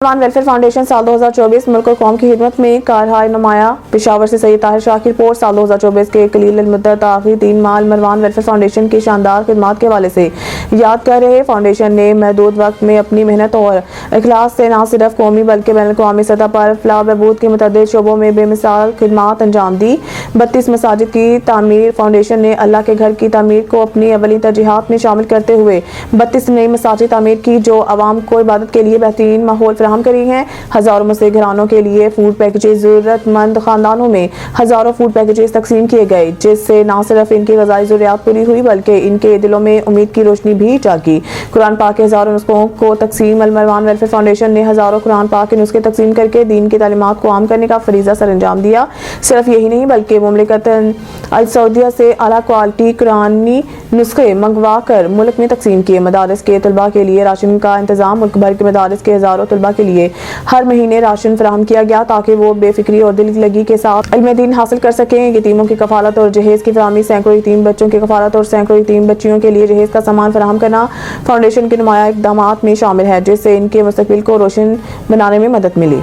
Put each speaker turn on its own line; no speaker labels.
مسلمان welfare foundation سال 2024 ملک اور قوم کی خدمت میں کارہائے نمایاں پشاور سے سید طاہر شاہ کی رپورٹ سال 2024 کے قلیل المدت آخری 3 ماہ مروان ویلفیئر فاؤنڈیشن کی شاندار خدمات کے حوالے سے یاد کر رہے فاؤنڈیشن نے محدود وقت میں اپنی محنت اور اخلاص سے نہ صرف قومی بلکہ بین الاقوامی سطح پر فلاح و بہبود کے متعدد شعبوں میں بے مثال خدمات انجام دی۔ 32 مساجد کی تعمیر فاؤنڈیشن نے اللہ کے گھر کی تعمیر کو اپنی اولین ترجیحات میں شامل کرتے ہوئے 32 نئی مساجد تعمیر کی جو عوام کو عبادت کے لیے بہترین ماحول فراہم کری ہیں۔ ہزاروں مسلح گھرانوں کے لیے فوڈ پیکیجز، ضرورت مند خاندانوں میں ہزاروں فوڈ پیکیجز تقسیم کیے گئے، جس سے نہ صرف ان کی غذائی ضروریات پوری ہوئی بلکہ ان کے دلوں میں امید کی روشنی بھی جاگی۔ قرآن پاک کے ہزاروں نسخوں کو تقسیم المروان ویلفیئر فاؤنڈیشن نے ہزاروں قرآن پاک کے نسخے تقسیم کر کے دین کی تعلیمات کو عام کرنے کا فریضہ سر انجام دیا۔ صرف یہی نہیں بلکہ مملکت السعودیہ سے اعلیٰ کوالٹی قرآنی نسخے منگوا کر ملک میں تقسیم کیے۔ مدارس کے طلباء کے لیے راشن کا انتظام، ملک بھر کے مدارس کے ہزاروں طلباء کے لیے ہر مہینے راشن فراہم کیا گیا تاکہ وہ بے فکری اور دل لگی کے ساتھ علم دین حاصل کر سکیں۔ یتیموں کی کفالت اور جہیز کی فراہمی، سینکڑوں یتیم بچوں کی کفالت اور سینکڑوں یتیم بچیوں کے لیے جہیز کا سامان فراہم کرنا فاؤنڈیشن کے نمایاں اقدامات میں شامل ہے، جس سے ان کے مستقبل کو روشن بنانے میں مدد ملی۔